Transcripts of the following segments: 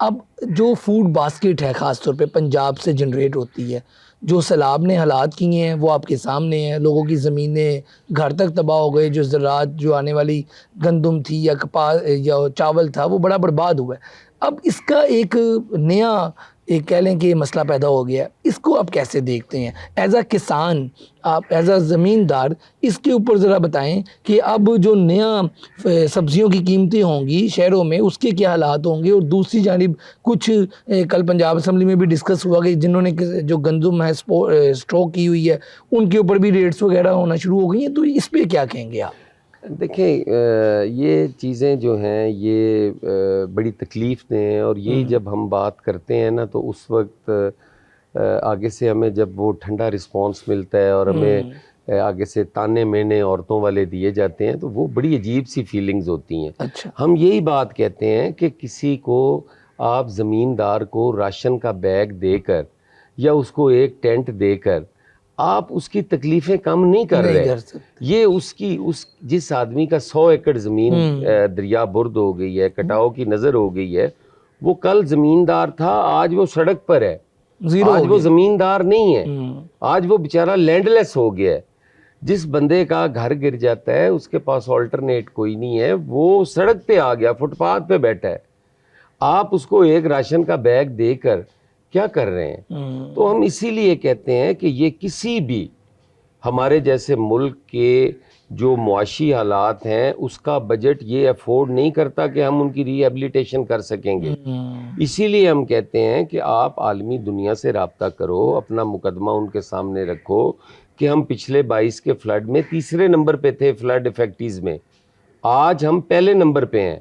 اب جو food basket ہے خاص طور پہ پنجاب سے جنریٹ ہوتی ہے، جو سیلاب نے حالات کیے ہیں وہ آپ کے سامنے ہیں، لوگوں کی زمینیں گھر تک تباہ ہو گئے، جو زراعت جو آنے والی گندم تھی یا کپاس یا چاول تھا وہ بڑا برباد ہوا ہے۔ اب اس کا ایک نیا ایک کہہ لیں کہ مسئلہ پیدا ہو گیا ہے، اس کو آپ کیسے دیکھتے ہیں ایز اے کسان، آپ ایز اے زمیندار اس کے اوپر ذرا بتائیں کہ اب جو نیا سبزیوں کی قیمتیں ہوں گی شہروں میں اس کے کیا حالات ہوں گے، اور دوسری جانب کچھ کل پنجاب اسمبلی میں بھی ڈسکس ہوا کہ جنہوں نے جو گندم ہے اسٹاک کی ہوئی ہے ان کے اوپر بھی ریٹس وغیرہ ہونا شروع ہو گئی ہیں، تو اس پہ کیا کہیں گے آپ؟ دیکھیں یہ چیزیں جو ہیں یہ بڑی تکلیف دہ ہیں، اور یہی جب ہم بات کرتے ہیں نا تو اس وقت آگے سے ہمیں جب وہ ٹھنڈا رسپانس ملتا ہے اور ہمیں آگے سے تانے مینے عورتوں والے دیے جاتے ہیں تو وہ بڑی عجیب سی فیلنگز ہوتی ہیں۔ اچھا، ہم یہی بات کہتے ہیں کہ کسی کو آپ زمیندار کو راشن کا بیگ دے کر یا اس کو ایک ٹینٹ دے کر آپ اس کی تکلیفیں کم نہیں کر رہے۔ یہ اس جس آدمی کا 100 ایکڑ زمین دریا برد ہو گئی ہے، کٹاؤ کی نظر ہو گئی ہے، وہ کل زمیندار تھا، آج وہ سڑک پر ہے، آج وہ زمیندار نہیں ہے، آج وہ بیچارہ لینڈ لیس ہو گیا ہے۔ جس بندے کا گھر گر جاتا ہے اس کے پاس آلٹرنیٹ کوئی نہیں ہے، وہ سڑک پہ آ گیا، فٹ پاتھ پہ بیٹھا ہے، آپ اس کو ایک راشن کا بیگ دے کر کیا کر رہے ہیں؟ تو ہم اسی لیے کہتے ہیں کہ یہ کسی بھی ہمارے جیسے ملک کے جو معاشی حالات ہیں اس کا بجٹ یہ افورڈ نہیں کرتا کہ ہم ان کی ری ہیبلیٹیشن کر سکیں گے۔ اسی لیے ہم کہتے ہیں کہ آپ عالمی دنیا سے رابطہ کرو، اپنا مقدمہ ان کے سامنے رکھو کہ ہم پچھلے 22 کے فلڈ میں تیسرے نمبر پہ تھے فلڈ افیکٹیز میں، آج ہم پہلے نمبر پہ ہیں،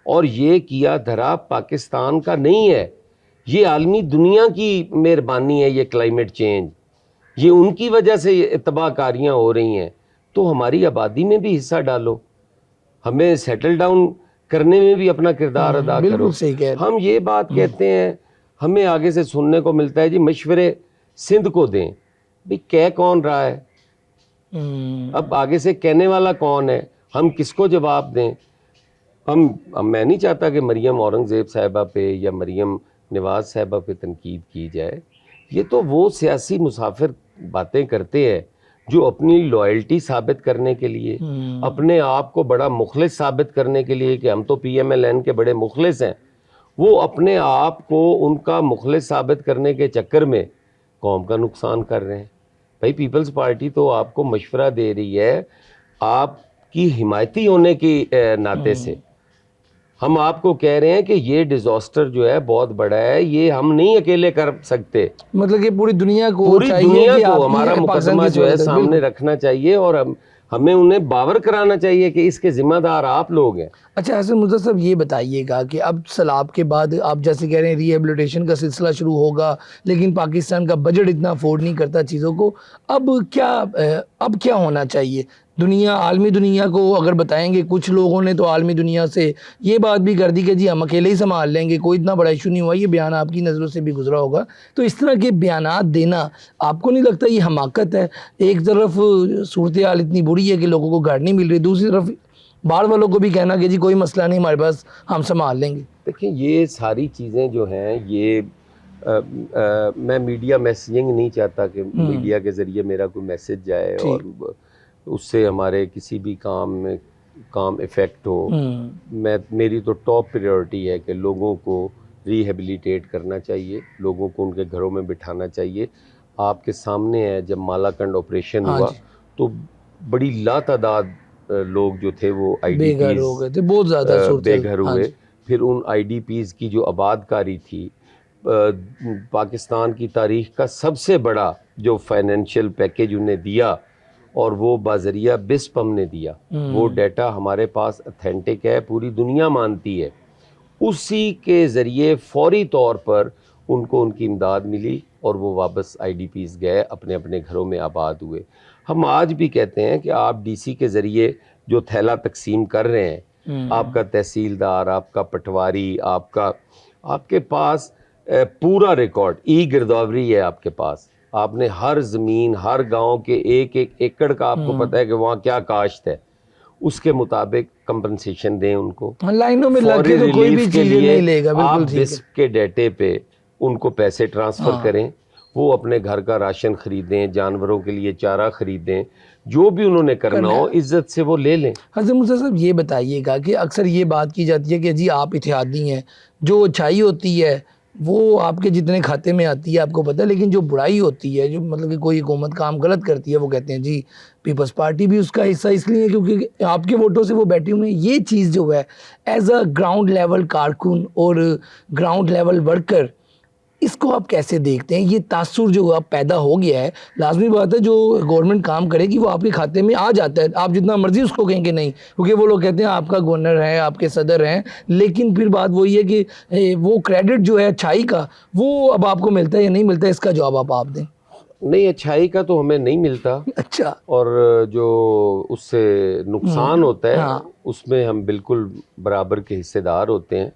اور یہ کیا دھرا پاکستان کا نہیں ہے، یہ عالمی دنیا کی مہربانی ہے، یہ کلائمیٹ چینج، یہ ان کی وجہ سے تباہ کاریاں ہو رہی ہیں۔ تو ہماری آبادی میں بھی حصہ ڈالو، ہمیں سیٹل ڈاؤن کرنے میں بھی اپنا کردار ادا کرو۔ بالکل صحیح کہہ رہے ہیں۔ ہم یہ بات کہتے ہیں، ہمیں آگے سے سننے کو ملتا ہے جی مشورے سندھ کو دیں، بھئی کہہ کون رہا ہے؟ اب آگے سے کہنے والا کون ہے؟ ہم کس کو جواب دیں؟ میں نہیں چاہتا کہ مریم اورنگزیب صاحبہ پہ یا مریم نواز صاحبہ پہ تنقید کی جائے، یہ تو وہ سیاسی مسافر باتیں کرتے ہیں جو اپنی لائلٹی ثابت کرنے کے لیے، اپنے آپ کو بڑا مخلص ثابت کرنے کے لیے کہ ہم تو پی ایم ایل این کے بڑے مخلص ہیں، وہ اپنے آپ کو ان کا مخلص ثابت کرنے کے چکر میں قوم کا نقصان کر رہے ہیں۔ بھائی پیپلز پارٹی تو آپ کو مشورہ دے رہی ہے آپ کی حمایتی ہونے کی ناطے سے، ہم آپ کو کہہ رہے ہیں کہ یہ ڈیزاسٹر جو ہے بہت بڑا ہے، یہ ہم نہیں اکیلے کر سکتے، مطلب کہ پوری دنیا کو پوری دنیا کہ کو ہمارا مقدمہ جو ہے سامنے رکھنا چاہیے، اور ہمیں انہیں باور کرانا چاہیے کہ اس کے ذمہ دار آپ لوگ ہیں۔ اچھا حسن مرزا صاحب یہ بتائیے گا کہ اب سیلاب کے بعد آپ جیسے کہہ رہے ہیں ری ہیبلیٹیشن کا سلسلہ شروع ہوگا، لیکن پاکستان کا بجٹ اتنا افورڈ نہیں کرتا چیزوں کو، اب کیا ہونا چاہیے؟ دنیا عالمی دنیا کو اگر بتائیں گے، کچھ لوگوں نے تو عالمی دنیا سے یہ بات بھی کر دی کہ جی ہم اکیلے ہی سنبھال لیں گے، کوئی اتنا بڑا ایشو نہیں ہوا، یہ بیان آپ کی نظروں سے بھی گزرا ہوگا، تو اس طرح کے بیانات دینا آپ کو نہیں لگتا یہ حماقت ہے؟ ایک طرف صورتحال اتنی بری ہے کہ لوگوں کو گھر نہیں مل رہی، دوسری طرف باہر والوں کو بھی کہنا کہ جی کوئی مسئلہ نہیں ہمارے پاس، ہم سنبھال لیں گے۔ دیکھیں یہ ساری چیزیں جو ہیں یہ میں میڈیا میسیجنگ نہیں چاہتا کہ میڈیا کے ذریعے میرا کوئی میسج جائے اور اس سے ہمارے کسی بھی کام افیکٹ ہو۔ میری تو ٹاپ پریورٹی ہے کہ لوگوں کو ری ہیبلیٹیٹ کرنا چاہیے، لوگوں کو ان کے گھروں میں بٹھانا چاہیے۔ آپ کے سامنے ہے جب مالاکنڈ آپریشن ہوا تو بڑی لاتعداد لوگ جو تھے وہ آئی ڈی پیز ہو گئے تھے، بہت زیادہ بے گھر ہوئے۔ پھر ان آئی ڈی پیز کی جو آباد کاری تھی، پاکستان کی تاریخ کا سب سے بڑا جو فائنینشیل پیکیج انہیں دیا، اور وہ بازریہ بسپ ہم نے دیا، وہ ڈیٹا ہمارے پاس اتھینٹک ہے، پوری دنیا مانتی ہے، اسی کے ذریعے فوری طور پر ان کو ان کی امداد ملی اور وہ واپس آئی ڈی پیز گئے، اپنے اپنے گھروں میں آباد ہوئے۔ ہم آج بھی کہتے ہیں کہ آپ ڈی سی کے ذریعے جو تھیلا تقسیم کر رہے ہیں، آپ کا تحصیلدار، آپ کا پٹواری، آپ کے پاس پورا ریکارڈ، ای گرداوری ہے آپ کے پاس، آپ نے ہر زمین، ہر گاؤں کے ایک ایک ایکڑ کا آپ کو پتہ ہے کہ وہاں کیا کاشت ہے، اس کے مطابق کمپنسیشن دیں ان کو. لائنوں میں لگ کے تو کوئی بھی چیز نہیں لے گا. بالکل آپ بسپ کے ڈیٹے پہ ان کو پیسے ٹرانسفر کریں, وہ اپنے گھر کا راشن خریدیں, جانوروں کے لیے چارہ خریدیں, جو بھی انہوں نے کرنا ہو عزت سے وہ لے لیں. حضرت مرتضیٰ صاحب یہ بتائیے گا کہ اکثر یہ بات کی جاتی ہے کہ جی آپ اتحادی ہیں, جو اچھائی ہوتی ہے وہ آپ کے جتنے کھاتے میں آتی ہے آپ کو پتہ ہے, لیکن جو برائی ہوتی ہے, جو مطلب کہ کوئی حکومت کام غلط کرتی ہے, وہ کہتے ہیں جی پیپلز پارٹی بھی اس کا حصہ اس لیے کیونکہ آپ کے ووٹوں سے وہ بیٹھی ہوئی ہیں. یہ چیز جو ہے ایز اے گراؤنڈ لیول کارکن اور گراؤنڈ لیول ورکر, اس کو آپ کیسے دیکھتے ہیں؟ یہ تاثر جو اب پیدا ہو گیا ہے, لازمی بات ہے جو گورنمنٹ کام کرے گی وہ آپ کے کھاتے میں آ جاتا ہے, آپ جتنا مرضی اس کو کہیں کہ نہیں, کیونکہ وہ لوگ کہتے ہیں آپ کا گورنر ہے, آپ کے صدر ہیں, لیکن پھر بات وہی ہے کہ وہ کریڈٹ جو ہے اچھائی کا وہ اب آپ کو ملتا ہے یا نہیں ملتا ہے, اس کا جواب آپ دیں. نہیں, اچھائی کا تو ہمیں نہیں ملتا, اچھا, اور جو اس سے نقصان ہوتا ہے اس میں ہم بالکل برابر کے حصے دار ہوتے ہیں.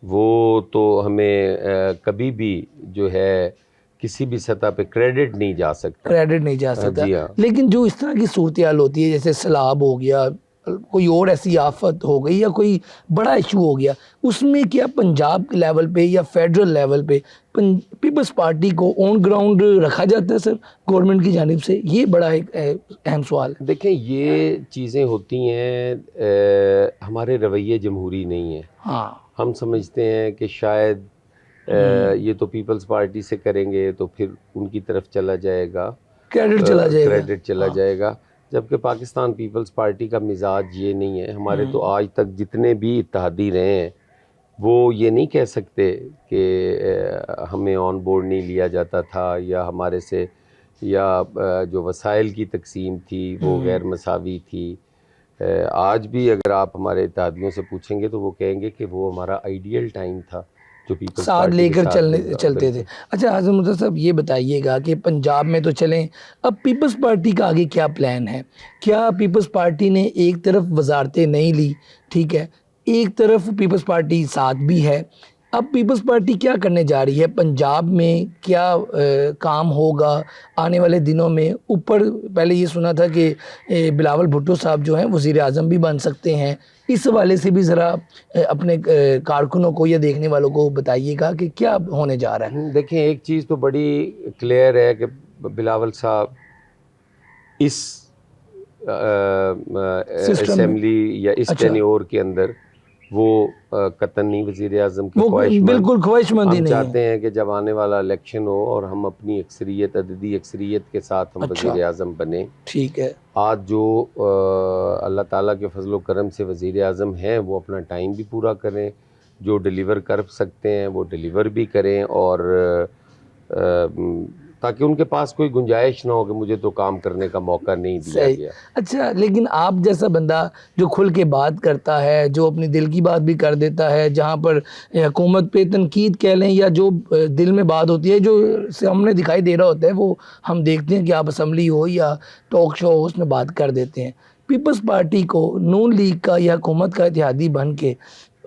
وہ تو ہمیں کبھی بھی جو ہے کسی بھی سطح پہ کریڈٹ نہیں جا سکتا. کریڈٹ نہیں جا سکتا. جی ہاں. لیکن جو اس طرح کی صورتحال ہوتی ہے جیسے سیلاب ہو گیا, کوئی اور ایسی آفت ہو گئی یا کوئی بڑا ایشو ہو گیا, اس میں کیا پنجاب کے لیول پہ یا فیڈرل لیول پہ پیپلز پارٹی کو آن گراؤنڈ رکھا جاتا ہے سر گورنمنٹ کی جانب سے؟ یہ بڑا ایک اہم سوال ہے. دیکھیں یہ چیزیں ہوتی ہیں, ہمارے رویے جمہوری نہیں ہیں. ہاں, ہم سمجھتے ہیں کہ شاید یہ تو پیپلز پارٹی سے کریں گے تو پھر ان کی طرف چلا جائے گا, کریڈٹ چلا جائے گا, جبکہ پاکستان پیپلز پارٹی کا مزاج یہ نہیں ہے. ہمارے تو آج تک جتنے بھی اتحادی رہے ہیں وہ یہ نہیں کہہ سکتے کہ ہمیں آن بورڈ نہیں لیا جاتا تھا, یا ہمارے سے یا جو وسائل کی تقسیم تھی وہ غیر مساوی تھی. آج بھی اگر آپ ہمارے اتحادیوں سے پوچھیں گے تو وہ کہیں گے کہ وہ ہمارا آئیڈیل ٹائم تھا جو پیپلز ساتھ پارٹی لے کے کر چلتے تھے. اچھا حضرت مرتضیٰ صاحب یہ بتائیے گا کہ پنجاب میں تو چلیں, اب پیپلز پارٹی کا آگے کیا پلان ہے؟ کیا پیپلز پارٹی نے ایک طرف وزارتیں نہیں لی, ٹھیک ہے, ایک طرف پیپلز پارٹی ساتھ بھی ہے, اب پیپلز پارٹی کیا کرنے جا رہی ہے پنجاب میں؟ کیا کام ہوگا آنے والے دنوں میں؟ اوپر پہلے یہ سنا تھا کہ بلاول بھٹو صاحب جو ہیں وزیر اعظم بھی بن سکتے ہیں, اس حوالے سے بھی ذرا اپنے کارکنوں کو یا دیکھنے والوں کو بتائیے گا کہ کیا ہونے جا رہا ہے. دیکھیں ایک چیز تو بڑی کلیئر ہے کہ بلاول صاحب اس اسمبلی یا اس ٹینیور کے اندر وہ قطعاً نہیں وزیر اعظم کی خواہش مند. بالکل خواہش مند ہی ہم نہیں چاہتے ہیں کہ جب آنے والا الیکشن ہو اور ہم اپنی اکثریت, عددی اکثریت کے ساتھ ہم وزیر اعظم بنیں. ٹھیک ہے, آج جو اللہ تعالیٰ کے فضل و کرم سے وزیر اعظم ہیں وہ اپنا ٹائم بھی پورا کریں, جو ڈیلیور کر سکتے ہیں وہ ڈیلیور بھی کریں, اور تاکہ ان کے پاس کوئی گنجائش نہ ہو کہ مجھے تو کام کرنے کا موقع نہیں دیا گیا. اچھا, لیکن آپ جیسا بندہ جو کھل کے بات کرتا ہے, جو اپنی دل کی بات بھی کر دیتا ہے, جہاں پر حکومت پہ تنقید کہہ لیں یا جو دل میں بات ہوتی ہے جو سامنے دکھائی دے رہا ہوتا ہے, وہ ہم دیکھتے ہیں کہ آپ اسمبلی ہو یا ٹاک شو ہو اس میں بات کر دیتے ہیں. پیپلز پارٹی کو نون لیگ کا یا حکومت کا اتحادی بن کے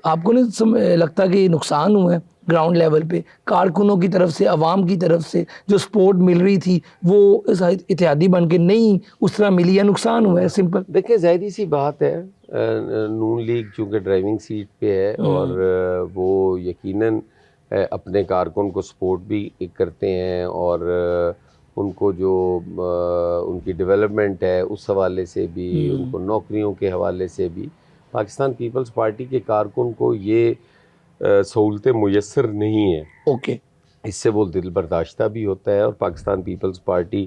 آپ کو نہیں لگتا کہ نقصان ہوا ہے گراؤنڈ لیول پہ کارکنوں کی طرف سے, عوام کی طرف سے جو سپورٹ مل رہی تھی وہ اتحادی بن کے نہیں اس طرح ملی, یا نقصان ہوا ہے سمپل؟ دیکھیں ظاہری سی بات ہے, نون لیگ چونکہ ڈرائیونگ سیٹ پہ ہے اور وہ یقیناً اپنے کارکن کو سپورٹ بھی کرتے ہیں, اور ان کو جو ان کی ڈیولپمنٹ ہے اس حوالے سے بھی, ان کو نوکریوں کے حوالے سے بھی پاکستان پیپلز پارٹی کے کارکن کو یہ سہولتیں میسر نہیں ہیں. اوکے, اس سے وہ دل برداشتہ بھی ہوتا ہے, اور پاکستان پیپلز پارٹی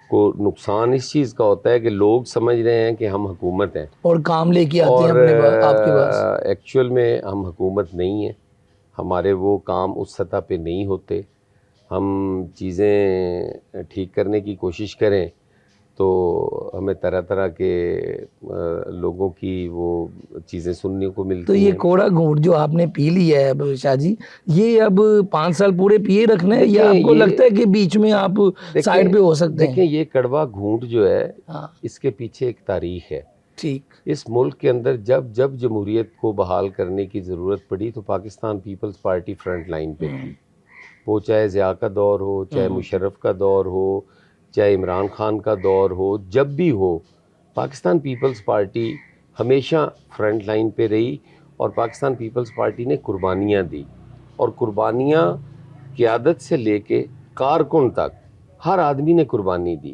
کو نقصان اس چیز کا ہوتا ہے کہ لوگ سمجھ رہے ہیں کہ ہم حکومت ہیں اور کام لے کے آتے ہیں آپ کے پاس. ایکچوئل میں ہم حکومت نہیں ہیں, ہمارے وہ کام اس سطح پہ نہیں ہوتے. ہم چیزیں ٹھیک کرنے کی کوشش کریں تو ہمیں طرح طرح کے لوگوں کی وہ چیزیں سننے کو ملتی ہیں. تو یہ کوڑا گھونٹ جو آپ نے پی لیا ہے اب شاہ جی, یہ اب 5 سال پورے پیے رکھنا ہے یا آپ کو لگتا ہے کہ بیچ میں آپ سائڈ پہ ہو سکتے ہیں؟ دیکھیں یہ کڑوا گھونٹ جو ہے اس کے پیچھے ایک تاریخ ہے. ٹھیک, اس ملک کے اندر جب جمہوریت کو بحال کرنے کی ضرورت پڑی تو پاکستان پیپلز پارٹی فرنٹ لائن پہ تھی. وہ چاہے ضیاء کا دور ہو, چاہے مشرف کا دور ہو, چاہے عمران خان کا دور ہو, جب بھی ہو پاکستان پیپلز پارٹی ہمیشہ فرنٹ لائن پہ رہی اور پاکستان پیپلز پارٹی نے قربانیاں دی، اور قربانیاں قیادت سے لے کے کارکن تک ہر آدمی نے قربانی دی.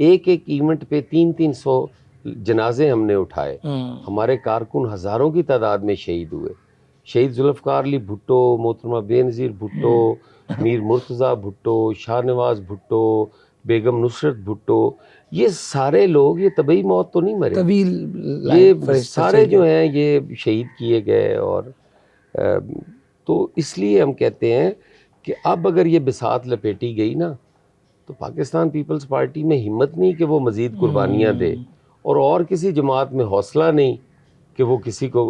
ایک ایک ایونٹ پہ 300 جنازے ہم نے اٹھائے. ہمارے کارکن ہزاروں کی تعداد میں شہید ہوئے. شہید ذوالفقار علی بھٹو، محترمہ بے نظیر بھٹو، میر مرتضیٰ بھٹو، شاہ نواز بھٹو، بیگم نصرت بھٹو، یہ سارے لوگ یہ طبعی موت تو نہیں مرے، طویل یہ سارے جو ہیں یہ شہید کیے گئے. اور تو اس لیے ہم کہتے ہیں کہ اب اگر یہ بساط لپیٹی گئی نا تو پاکستان پیپلز پارٹی میں ہمت نہیں کہ وہ مزید قربانیاں دے، اور کسی جماعت میں حوصلہ نہیں کہ وہ کسی کو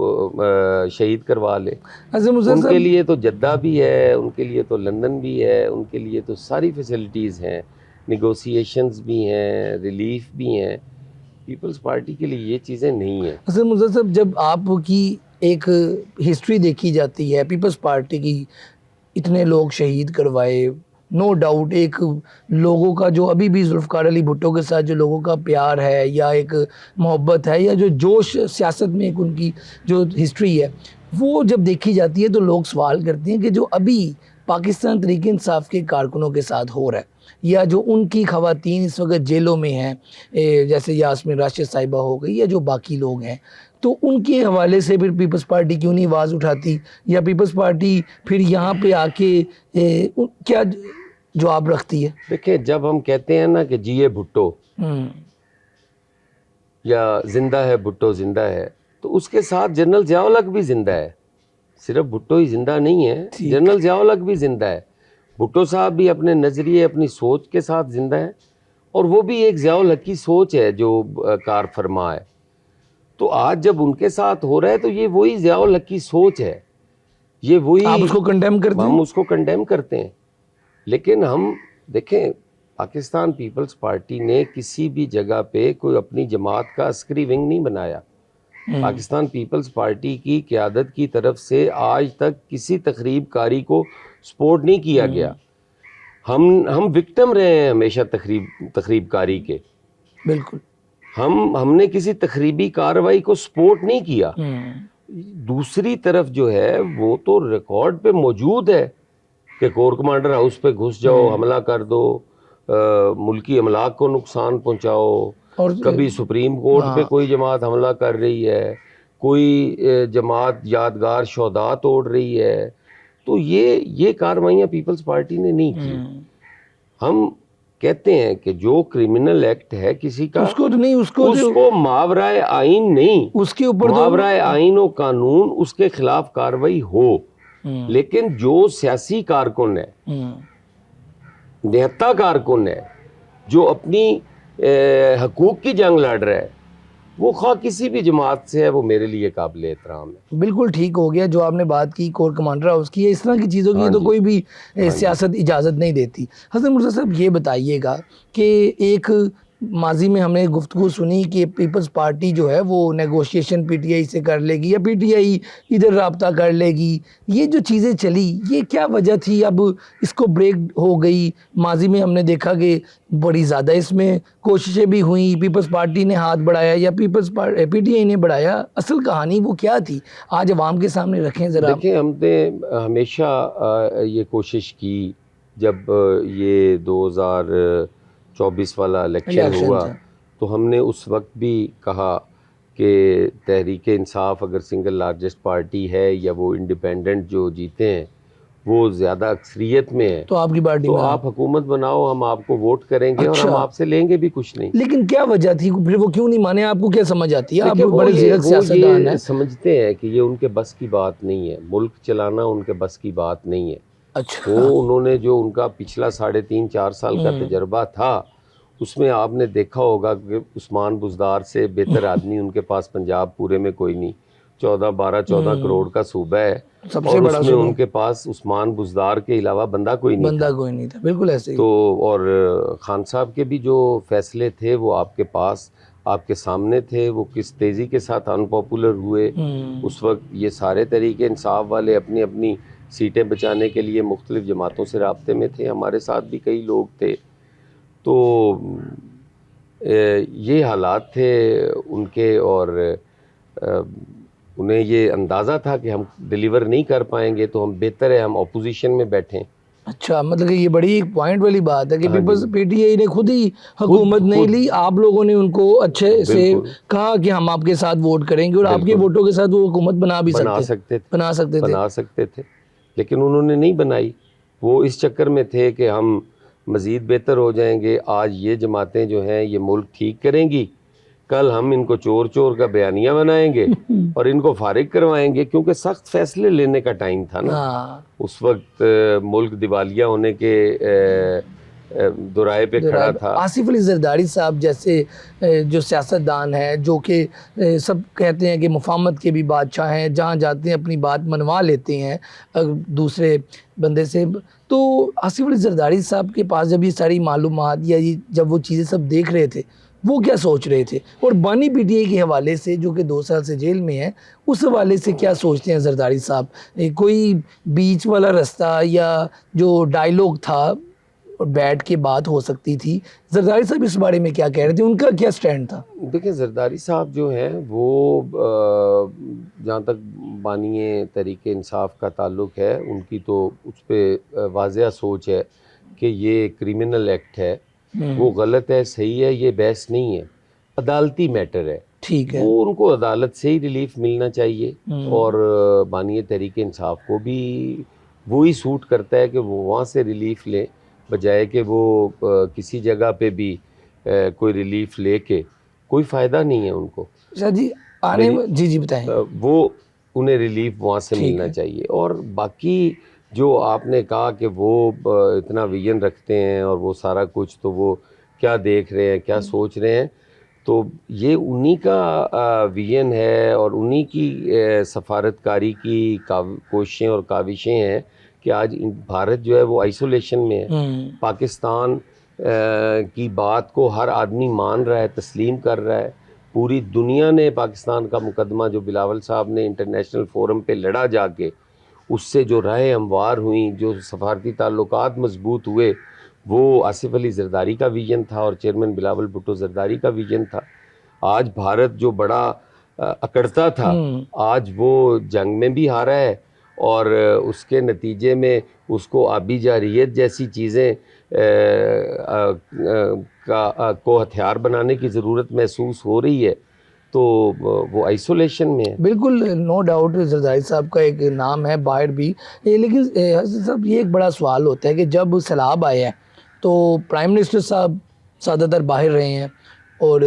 شہید کروا لے. ان کے لیے تو جدہ بھی ہے، ان کے لیے تو لندن بھی ہے، ان کے لیے تو ساری فیسلٹیز ہیں، نیگوسیشنز بھی ہیں، ریلیف بھی ہیں. پیپلز پارٹی کے لیے یہ چیزیں نہیں ہیں. حسن مرزا صاحب، جب آپ کی ایک ہسٹری دیکھی جاتی ہے پیپلز پارٹی کی، اتنے لوگ شہید کروائے، نو ڈاؤٹ ایک لوگوں کا جو ابھی بھی ذوالفقار علی بھٹو کے ساتھ جو لوگوں کا پیار ہے یا ایک محبت ہے یا جو جوش سیاست میں ایک ان کی جو ہسٹری ہے، وہ جب دیکھی جاتی ہے تو لوگ سوال کرتے ہیں کہ جو ابھی پاکستان تحریک انصاف کے کارکنوں کے ساتھ ہو رہا ہے یا جو ان کی خواتین اس وقت جیلوں میں ہیں، جیسے یاسمین راشد صاحبہ ہو گئی یا جو باقی لوگ ہیں، تو ان کے حوالے سے پھر پیپلز پارٹی کیوں نہیں آواز اٹھاتی، یا پیپلز پارٹی پھر یہاں پہ آ کے کیا جواب رکھتی ہے؟ دیکھیں، جب ہم کہتے ہیں نا کہ جیے بھٹو یا زندہ ہے بھٹو زندہ ہے، تو اس کے ساتھ جنرل ضیاء الحق بھی زندہ ہے. صرف بھٹو ہی زندہ نہیں ہے، جنرل ضیاء الحق بھی زندہ ہے. بھٹو صاحب بھی اپنے نظریے، اپنی سوچ کے ساتھ زندہ ہے، اور وہ بھی ایک ضیاء الحق کی سوچ ہے جو کار فرما ہے. تو آج جب ان کے ساتھ ہو رہا ہے تو یہ وہی ضیاء الحق کی سوچ ہے، یہ وہی. آپ اس کو کنڈیم کرتے ہیں؟ ہم اس کو کنڈیم کرتے ہیں، لیکن ہم دیکھیں پاکستان پیپلز پارٹی نے کسی بھی جگہ پہ کوئی اپنی جماعت کا عسکری ونگ نہیں بنایا. پاکستان پیپلز پارٹی کی قیادت کی طرف سے آج تک کسی تخریب کاری کو سپورٹ نہیں کیا گیا. ہم وکٹم رہے ہیں ہمیشہ تخریب کاری کے. بالکل. ہم نے کسی تخریبی کارروائی کو سپورٹ نہیں کیا. دوسری طرف جو ہے وہ تو ریکارڈ پہ موجود ہے کہ کور کمانڈر ہاؤس پہ گھس جاؤ، حملہ کر دو، ملکی املاک کو نقصان پہنچاؤ، اور کبھی سپریم کورٹ پہ کوئی جماعت حملہ کر رہی ہے، کوئی جماعت یادگار شہداء توڑ رہی ہے. تو یہ کارروائیاں پیپلز پارٹی نے نہیں کی. ہم کہتے ہیں کہ جو کرمنل ایکٹ ہے کسی کا، اس کو تو نہیں، اس کو ماورائے آئین نہیں، اس کے اوپر ماورائے آئین و قانون اس کے خلاف کارروائی ہو. لیکن جو سیاسی کارکن ہے، نہتا کارکن ہے، جو اپنی حقوق کی جنگ لڑ رہا ہے، وہ خواہ کسی بھی جماعت سے ہے، وہ میرے لیے قابل احترام ہے. بالکل ٹھیک ہو گیا جو آپ نے بات کی کور کمانڈر ہاؤس کی، اس طرح کی چیزوں کی تو کوئی بھی سیاست اجازت نہیں دیتی. حسن مرزا صاحب، یہ بتائیے گا کہ ایک ماضی میں ہم نے گفتگو سنی کہ پیپلز پارٹی جو ہے وہ نیگوشیشن پی ٹی آئی سے کر لے گی یا پی ٹی آئی ادھر رابطہ کر لے گی. یہ جو چیزیں چلی، یہ کیا وجہ تھی؟ اب اس کو بریک ہو گئی. ماضی میں ہم نے دیکھا کہ بڑی زیادہ اس میں کوششیں بھی ہوئیں، پیپلز پارٹی نے ہاتھ بڑھایا یا پی ٹی آئی نے بڑھایا. اصل کہانی وہ کیا تھی؟ آج عوام کے سامنے رکھیں ذرا. دیکھیں، ہم نے ہمیشہ یہ کوشش کی، جب یہ 2024 والا الیکشن ہوا تو ہم نے اس وقت بھی کہا کہ تحریک انصاف اگر سنگل لارجسٹ پارٹی ہے یا وہ انڈیپینڈنٹ جو جیتے ہیں وہ زیادہ اکثریت میں ہے، تو آپ کی پارٹی تو میں آپ حکومت بناؤ، ہم آپ کو ووٹ کریں گے اور ہم آپ سے لیں گے بھی کچھ نہیں. لیکن کیا وجہ تھی؟ پھر وہ کیوں نہیں مانے؟ آپ کو کیا سمجھ آتی ہے؟ آپ وہ بڑے زیرک سیاستدان ہیں. سمجھتے ہیں کہ یہ ان کے بس کی بات نہیں ہے، ملک چلانا ان کے بس کی بات نہیں ہے. اچھا. وہ انہوں نے جو ان کا پچھلا 3.5-4 سال کا تجربہ تھا، اس میں آپ نے دیکھا ہوگا کہ عثمان بزدار سے بہتر آدمی ان کے پاس پنجاب پورے میں کوئی نہیں. 14 کروڑ کا صوبہ ہے، اور اس میں ان کے پاس عثمان بزدار کے علاوہ بندہ کوئی نہیں تھا. بالکل ایسے ہی. تو اور خان صاحب کے بھی جو فیصلے تھے وہ آپ کے پاس، آپ کے سامنے تھے. وہ کس تیزی کے ساتھ ان پاپولر ہوئے اس وقت. یہ سارے تحریک انصاف والے اپنی اپنی سیٹیں بچانے کے لیے مختلف جماعتوں سے رابطے میں تھے. ہمارے ساتھ بھی کئی لوگ تھے. تو یہ حالات تھے ان کے. اور انہیں یہ اندازہ تھا کہ ہم ڈیلیور نہیں کر پائیں گے تو ہم بہتر ہے ہم اپوزیشن میں بیٹھیں. اچھا، مطلب کہ یہ بڑی ایک پوائنٹ والی بات ہے کہ ہاں Peoples G. P T I نے خود ہی حکومت نہیں لی، آپ لوگوں نے ان کو اچھے سے بالکل کہا کہ ہم آپ کے ساتھ ووٹ کریں گے، اور آپ کے بالکل ووٹوں کے ساتھ وہ حکومت بنا بھی بنا سکتے سکتے تھے. سکتے تھے لیکن انہوں نے نہیں بنائی. وہ اس چکر میں تھے کہ ہم مزید بہتر ہو جائیں گے، آج یہ جماعتیں جو ہیں یہ ملک ٹھیک کریں گی، کل ہم ان کو چور چور کا بیانیہ بنائیں گے اور ان کو فارغ کروائیں گے. کیونکہ سخت فیصلے لینے کا ٹائم تھا نا ہاں، اس وقت. ملک دیوالیہ ہونے کے دورائے پہ کھڑا تھا. آصف علی زرداری صاحب جیسے جو سیاستدان ہیں جو کہ سب کہتے ہیں کہ مفاہمت کے بھی بادشاہ ہیں، جہاں جاتے ہیں اپنی بات منوا لیتے ہیں دوسرے بندے سے. تو آصف علی زرداری صاحب کے پاس جب یہ ساری معلومات یا جب وہ چیزیں سب دیکھ رہے تھے، وہ کیا سوچ رہے تھے؟ اور بانی پی ٹی آئی کے حوالے سے جو کہ 2 سال سے جیل میں ہے، اس حوالے سے کیا سوچتے ہیں زرداری صاحب؟ کوئی بیچ والا رستہ یا جو ڈائیلاگ تھا اور بیٹھ کے بات ہو سکتی تھی، زرداری صاحب اس بارے میں کیا کہہ رہے تھے؟ ان کا کیا سٹینڈ تھا؟ دیکھیں زرداری صاحب جو ہیں وہ جہاں تک بانی تحریک انصاف کا تعلق ہے ان کی تو اس پہ واضح سوچ ہے کہ یہ کرمنل ایکٹ ہے، وہ غلط ہے صحیح ہے، یہ بحث نہیں ہے، عدالتی میٹر ہے. ٹھیک ہے. وہ ان کو عدالت سے ہی ریلیف ملنا چاہیے اور بانی تحریک انصاف کو بھی وہی سوٹ کرتا ہے کہ وہ وہاں سے ریلیف لیں بجائے کہ وہ کسی جگہ پہ بھی کوئی ریلیف لے کے کوئی فائدہ نہیں ہے ان کو. اچھا جی، جی بتائیں. وہ انہیں ریلیف وہاں سے ملنا چاہیے. اور باقی جو آپ نے کہا کہ وہ اتنا ویژن رکھتے ہیں اور وہ سارا کچھ، تو وہ کیا دیکھ رہے ہیں کیا سوچ رہے ہیں، تو یہ انہی کا ویژن ہے اور انہی کی سفارت کاری کی کوششیں اور کاوشیں ہیں کہ آج بھارت جو ہے وہ آئسولیشن میں ہے. پاکستان کی بات کو ہر آدمی مان رہا ہے، تسلیم کر رہا ہے. پوری دنیا نے پاکستان کا مقدمہ جو بلاول صاحب نے انٹرنیشنل فورم پہ لڑا جا کے، اس سے جو راہیں ہموار ہوئیں، جو سفارتی تعلقات مضبوط ہوئے، وہ آصف علی زرداری کا ویژن تھا اور چیئرمین بلاول بھٹو زرداری کا ویژن تھا. آج بھارت جو بڑا اکڑتا تھا، آج وہ جنگ میں بھی ہارا ہے اور اس کے نتیجے میں اس کو آبی جارحیت جیسی چیزیں کو ہتھیار بنانے کی ضرورت محسوس ہو رہی ہے. تو وہ آئسولیشن میں ہے. بالکل، نو ڈاؤٹ زرداری صاحب کا ایک نام ہے باہر بھی. لیکن حضرت صاحب یہ ایک بڑا سوال ہوتا ہے کہ جب سیلاب آئے ہیں تو پرائم منسٹر صاحب زیادہ تر باہر رہے ہیں اور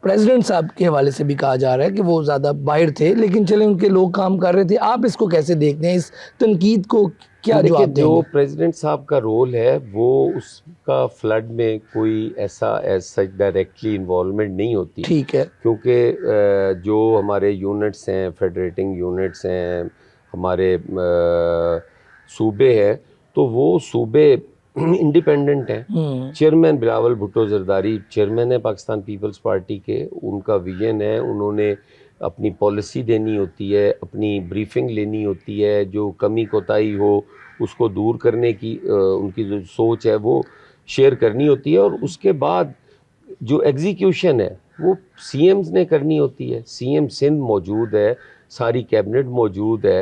پریزیڈنٹ صاحب کے حوالے سے بھی کہا جا رہا ہے کہ وہ زیادہ باہر تھے، لیکن چلیں ان کے لوگ کام کر رہے تھے. آپ اس کو کیسے دیکھتے ہیں؟ اس تنقید کو کیا جواب دیں گے؟ جو پریزیڈنٹ صاحب کا رول ہے وہ اس کا فلڈ میں کوئی ایسا سچ ڈائریکٹلی انوالومنٹ نہیں ہوتی. ٹھیک ہے. کیونکہ جو ہمارے یونٹس ہیں، فیڈریٹنگ یونٹس ہیں، ہمارے صوبے ہیں، تو وہ صوبے انڈیپینڈنٹ ہیں. چیئرمین بلاول بھٹو زرداری چیئرمین ہے پاکستان پیپلز پارٹی کے. ان کا ویژن ہے، انہوں نے اپنی پالیسی دینی ہوتی ہے، اپنی بریفنگ لینی ہوتی ہے، جو کمی کوتاہی ہو اس کو دور کرنے کی ان کی جو سوچ ہے وہ شیئر کرنی ہوتی ہے. اور اس کے بعد جو ایگزیکیوشن ہے وہ سی ایمز نے کرنی ہوتی ہے. سی ایم سندھ موجود ہے، ساری کیبنٹ موجود ہے،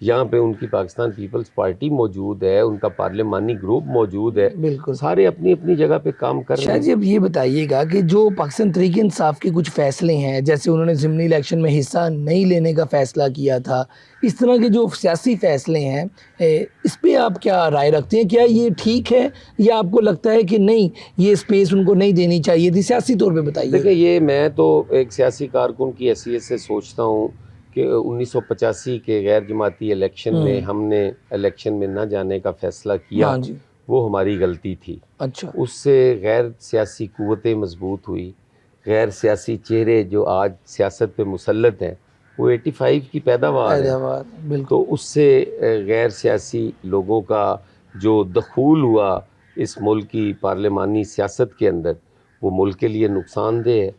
یہاں پہ ان کی پاکستان پیپلز پارٹی موجود ہے، ان کا پارلیمانی گروپ موجود ہے. بالکل، سارے اپنی اپنی جگہ پہ کام کر رہے شاید ہیں. جی اب یہ بتائیے گا کہ جو پاکستان تحریک انصاف کے کچھ فیصلے ہیں، جیسے انہوں نے ضمنی الیکشن میں حصہ نہیں لینے کا فیصلہ کیا تھا، اس طرح کے جو سیاسی فیصلے ہیں، اس پہ آپ کیا رائے رکھتے ہیں؟ کیا یہ ٹھیک ہے یا آپ کو لگتا ہے کہ نہیں یہ اسپیس ان کو نہیں دینی چاہیے تھی؟ سیاسی طور پہ بتائیے. دیکھیں، یہ میں تو ایک سیاسی کارکن کی حیثیت سے سوچتا ہوں کہ 1985 کے غیر جماعتی الیکشن میں ہم نے الیکشن میں نہ جانے کا فیصلہ کیا، ہاں جی. وہ ہماری غلطی تھی. اچھا. اس سے غیر سیاسی قوتیں مضبوط ہوئی، غیر سیاسی چہرے جو آج سیاست پہ مسلط ہیں وہ 85 کی پیداوار ہے. بالکل. تو اس سے غیر سیاسی لوگوں کا جو دخول ہوا اس ملک کی پارلیمانی سیاست کے اندر، وہ ملک کے لیے نقصان دہ ہے.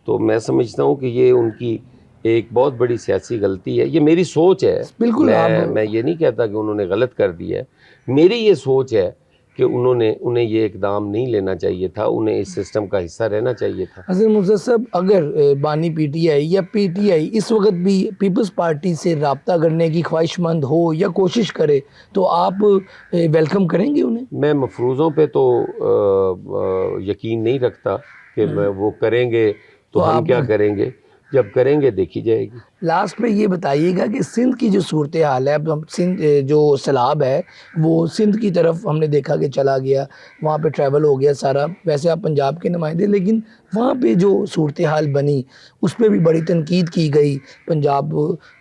تو میں سمجھتا ہوں کہ یہ ان کی ایک بہت بڑی سیاسی غلطی ہے. یہ میری سوچ ہے، بالکل. میں یہ نہیں کہتا کہ انہوں نے غلط کر دیا ہے. میری یہ سوچ ہے کہ انہیں یہ اقدام نہیں لینا چاہیے تھا, انہیں اس سسٹم کا حصہ رہنا چاہیے تھا. حسن مرتضیٰ صاحب, اگر بانی پی ٹی آئی یا پی ٹی آئی اس وقت بھی پیپلز پارٹی سے رابطہ کرنے کی خواہش مند ہو یا کوشش کرے تو آپ ویلکم کریں گے انہیں؟ میں مفروضوں پہ تو یقین نہیں رکھتا کہ وہ کریں گے تو ہم کیا کریں گے, جب کریں گے دیکھی جائے گی. لاسٹ پہ یہ بتائیے گا کہ سندھ کی جو صورتحال ہے, اب ہم سندھ جو سیلاب ہے وہ سندھ کی طرف ہم نے دیکھا کہ چلا گیا, وہاں پہ ٹریول ہو گیا سارا, ویسے آپ پنجاب کے نمائندے, لیکن وہاں پہ جو صورتحال بنی اس پہ بھی بڑی تنقید کی گئی پنجاب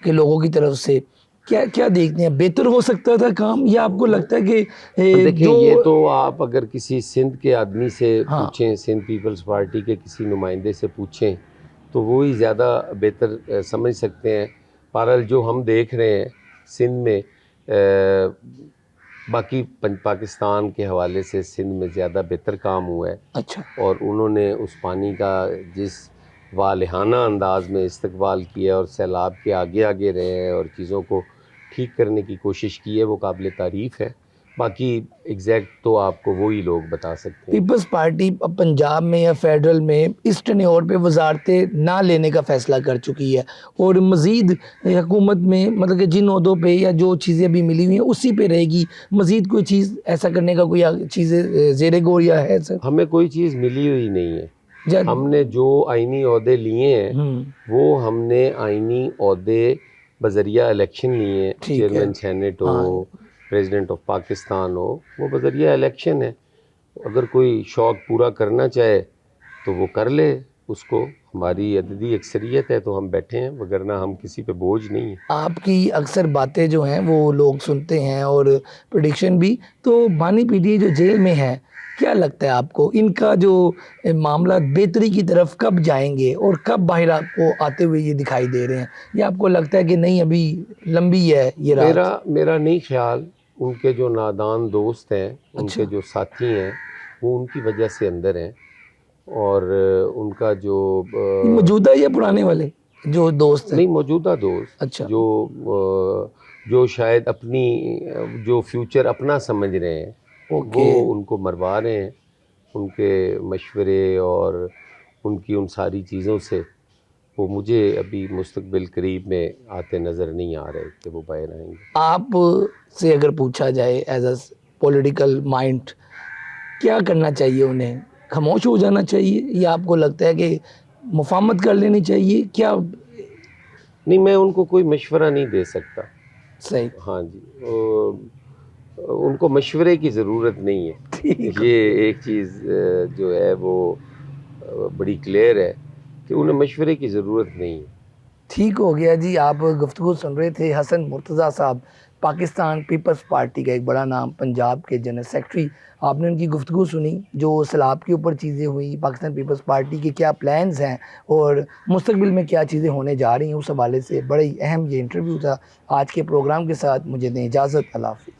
کے لوگوں کی طرف سے. کیا دیکھتے ہیں, بہتر ہو سکتا تھا کام, یا آپ کو لگتا ہے کہ دیکھیں جو یہ تو آپ اگر کسی سندھ کے آدمی سے پوچھیں, سندھ پیپلز پارٹی کے کسی نمائندے سے پوچھیں تو وہی زیادہ بہتر سمجھ سکتے ہیں. بہرحال جو ہم دیکھ رہے ہیں سندھ میں, باقی پاکستان کے حوالے سے سندھ میں زیادہ بہتر کام ہوا ہے. اچھا, اور انہوں نے اس پانی کا جس والہانہ انداز میں استقبال کیا اور سیلاب کے آگے آگے رہے ہیں اور چیزوں کو ٹھیک کرنے کی کوشش کی ہے, وہ قابل تعریف ہے. باقی ایگزیکٹ تو آپ کو وہی لوگ بتا سکتے ہیں. پیپلز پارٹی پنجاب میں یا فیڈرل میں اس ٹینیور پہ وزارتیں نہ لینے کا فیصلہ کر چکی ہے, اور مزید حکومت میں مطلب کہ جن عہدوں پہ یا جو چیزیں ابھی ملی ہوئی ہیں اسی پہ رہے گی, مزید کوئی چیز ایسا کرنے کا کوئی چیزیں زیر غور یا ہے سر؟ ہمیں کوئی چیز ملی ہوئی نہیں ہے. ہم نے جو آئینی عہدے لیے ہیں وہ ہم نے آئینی عہدے بذریعہ الیکشن لیے ہیں. چیئرمین سینٹ ہو, پریزیڈنٹ آف پاکستان ہو, وہ بذریعہ الیکشن ہے. اگر کوئی شوق پورا کرنا چاہے تو وہ کر لے اس کو, ہماری عددی اکثریت ہے تو ہم بیٹھے ہیں, وگرنہ ہم کسی پہ بوجھ نہیں ہیں. آپ کی اکثر باتیں جو ہیں وہ لوگ سنتے ہیں اور پریڈکشن بھی, تو بانی پی ٹی جو جیل میں ہے, کیا لگتا ہے آپ کو ان کا جو معاملات بہتری کی طرف کب جائیں گے اور کب باہر آپ کو آتے ہوئے یہ دکھائی دے رہے ہیں, یا آپ کو لگتا ہے کہ نہیں ابھی لمبی ہے یہ رات؟ میرا نہیں خیال. ان کے جو نادان دوست ہیں, ان کے جو ساتھی ہیں, وہ ان کی وجہ سے اندر ہیں. اور ان کا جو موجودہ یا پرانے والے جو دوست ہیں؟ نہیں, موجودہ دوست. اچھا, جو شاید اپنی جو فیوچر اپنا سمجھ رہے ہیں, وہ ان کو مروا رہے ہیں. ان کے مشورے اور ان کی ان ساری چیزوں سے وہ مجھے ابھی مستقبل قریب میں آتے نظر نہیں آ رہے کہ وہ باہر آئیں گے. آپ سے اگر پوچھا جائے ایز اے پولیٹیکل مائنڈ, کیا کرنا چاہیے انہیں؟ خاموش ہو جانا چاہیے یا آپ کو لگتا ہے کہ مفاہمت کر لینی چاہیے؟ کیا نہیں, میں ان کو کوئی مشورہ نہیں دے سکتا. صحیح, ہاں جی, ان کو مشورے کی ضرورت نہیں ہے. یہ ایک چیز جو ہے وہ بڑی کلیئر ہے کہ انہیں مشورے کی ضرورت نہیں ہے. ٹھیک ہو گیا جی. آپ گفتگو سن رہے تھے حسن مرتضیٰ صاحب, پاکستان پیپلز پارٹی کا ایک بڑا نام, پنجاب کے جنرل سیکرٹری. آپ نے ان کی گفتگو سنی, جو سیلاب کے اوپر چیزیں ہوئی, پاکستان پیپلز پارٹی کے کیا پلانز ہیں اور مستقبل میں کیا چیزیں ہونے جا رہی ہیں, اس حوالے سے بڑا ہی اہم یہ انٹرویو تھا. آج کے پروگرام کے ساتھ مجھے دیں اجازت, اللہ حافظ.